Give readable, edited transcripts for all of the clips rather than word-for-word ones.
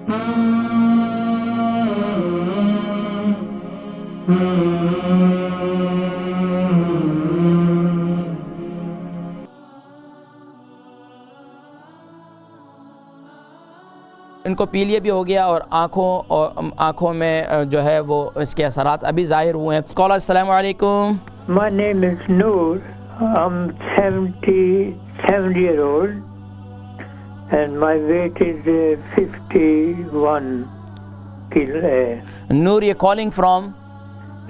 ان کو پیلیے بھی ہو گیا اور آنکھوں میں جو ہے وہ اس کے اثرات ابھی ظاہر ہوئے ہیں۔ کالر السلام علیکم۔ My name is Noor. I'm 77 years old and my weight is 51 kilos. Noor یہ calling from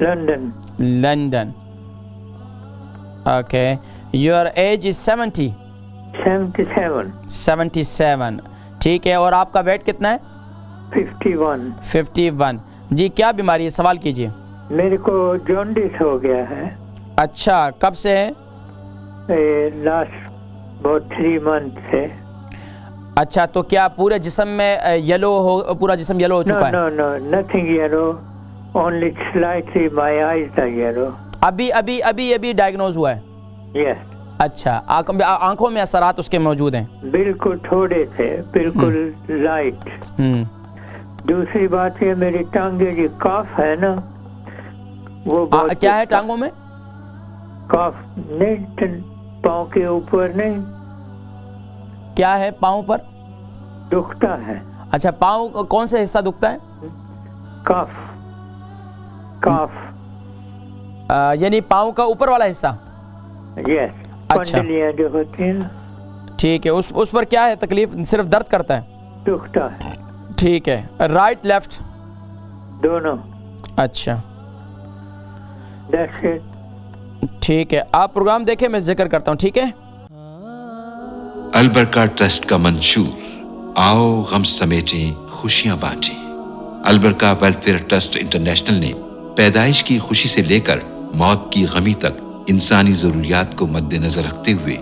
London. London. Okay, your age is 70؟ 77. 77، ٹھیک ہے۔ اور آپ کا ویٹ کتنا ہے؟ 51. 51۔ جی کیا بیماری ہے؟ سوال کیجیے۔ میرے کو جونڈس ہو گیا ہے۔ اچھا، کب سے ہے؟ لاسٹ about 3 months سے۔ اچھا، تو کیا پورے جسم میں یلو ہو، پورا جسم یلو ہو چکا ہے؟ No, nothing yellow. Only slightly my eyes are yellow. ابھی ڈائگنوز ہوا ہے؟ Yes. اچھا، آنکھوں میں اثرات اس کے موجود ہیں؟ بالکل تھوڑے سے، بالکل لائٹ۔ دوسری بات یہ میری ٹانگیں جو کاف ہے نا وہ کیا ہے ٹانگوں میں؟ کاف نہیں، پاؤں کے اوپر نہیں۔ کیا ہے پاؤں پر؟ دکھتا ہے۔ اچھا، پاؤں کون سے حصہ دکھتا ہے؟ کاف یعنی پاؤں کا اوپر والا حصہ؟ یس، اچھا پنڈلیاں جو ہوتی ہیں نا۔ ٹھیک ہے، اس پر کیا ہے تکلیف؟ صرف درد کرتا ہے؟ دکھتا ہے۔ ٹھیک ہے، رائٹ لیفٹ؟ دونوں۔ اچھا That's it. ٹھیک ہے، آپ پروگرام دیکھیں، میں ذکر کرتا ہوں، ٹھیک ہے؟ البرکہ ٹرسٹ کا منشور، آؤ غم سمیٹیں خوشیاں بانٹیں۔ البرکہ ویلفیئر ٹرسٹ انٹرنیشنل نے پیدائش کی خوشی سے لے کر موت کی غمی تک انسانی ضروریات کو مد نظر رکھتے ہوئے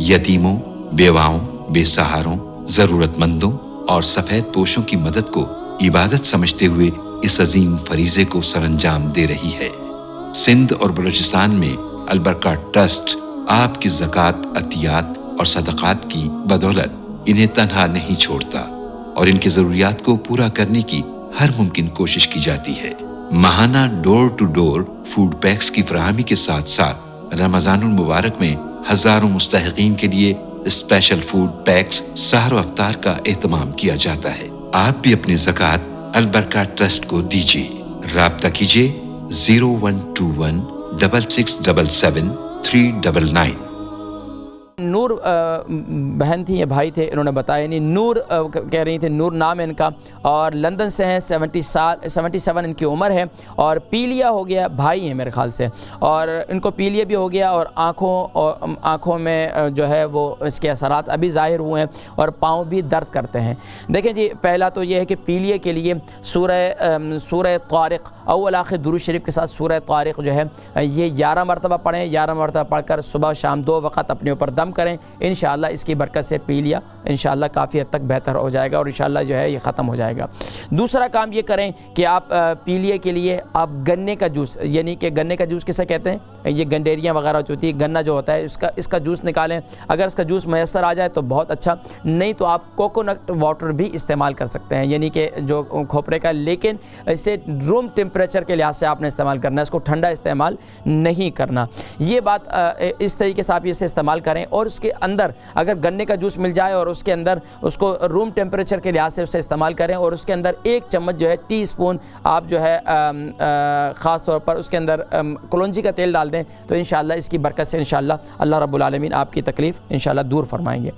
یتیموں، بیواؤں، بے سہاروں، ضرورت مندوں اور سفید پوشوں کی مدد کو عبادت سمجھتے ہوئے اس عظیم فریضے کو سر انجام دے رہی ہے۔ سندھ اور بلوچستان میں البرکہ ٹرسٹ آپ کی زکوٰۃ، عطیات اور صدقات کی بدولت انہیں تنہا نہیں چھوڑتا اور ان کی ضروریات کو پورا کرنے کی ہر ممکن کوشش کی جاتی ہے۔ ماہانہ ڈور ٹو ڈور فوڈ پیکس کی فراہمی کے ساتھ ساتھ رمضان المبارک میں ہزاروں مستحقین کے لیے اسپیشل فوڈ پیکس سحر و افطار کا اہتمام کیا جاتا ہے۔ آپ بھی اپنی زکوٰۃ البرکہ ٹرسٹ کو دیجیے۔ رابطہ کیجیے 0121 6677 399۔ نور بہن تھی یا بھائی تھے، انہوں نے بتایا، یعنی نور کہہ رہی تھے، نور نام ہے ان کا، اور لندن سے ہیں، 77 ان کی عمر ہے، اور پیلیا ہو گیا، بھائی ہیں میرے خیال سے، اور ان کو پیلیا بھی ہو گیا، اور آنکھوں میں جو ہے وہ اس کے اثرات ابھی ظاہر ہوئے ہیں، اور پاؤں بھی درد کرتے ہیں۔ دیکھیں جی، پہلا تو یہ ہے کہ پیلیا کے لیے سورہ طارق اول آخر درود شریف کے ساتھ سورہ طارق جو ہے یہ 11 مرتبہ پڑھیں، 11 مرتبہ پڑھ کر صبح شام 2 وقت اپنے اوپر دم کریں، انشاءاللہ اس کی برکت سے پیلیا انشاءاللہ کافی حد تک بہتر ہو جائے گا، اور انشاءاللہ جو ہے یہ ختم ہو جائے گا۔ دوسرا کام یہ کریں کہ آپ پیلیا کے لیے آپ گنے کا جوس، یعنی کہ گنے کا جوس کسے کہتے ہیں؟ یہ گنڈیریاں وغیرہ جو ہوتی ہے، گنا جو ہوتا ہے اس کا جوس نکالیں۔ اگر اس کا جوس میسر آ جائے تو بہت اچھا، نہیں تو آپ کوکونٹ واٹر بھی استعمال کر سکتے ہیں، یعنی کہ جو کھوپرے کا، لیکن اسے روم ٹیمپریچر کے لحاظ سے آپ نے استعمال کرنا ہے، اس کو ٹھنڈا استعمال نہیں کرنا۔ یہ بات اس طریقے سے آپ اسے استعمال کریں، اور اس کے اندر اگر گنے کا جوس مل جائے اور اس کے اندر اس کو روم ٹیمپریچر کے لحاظ سے اسے استعمال کریں، اور اس کے اندر 1 چمچ جو ہے ٹی اسپون آپ جو ہے خاص طور پر اس کے اندر کلونجی کا تیل ڈال دیں، تو انشاءاللہ اس کی برکت سے انشاءاللہ اللہ رب العالمین آپ کی تکلیف انشاءاللہ دور فرمائیں گے۔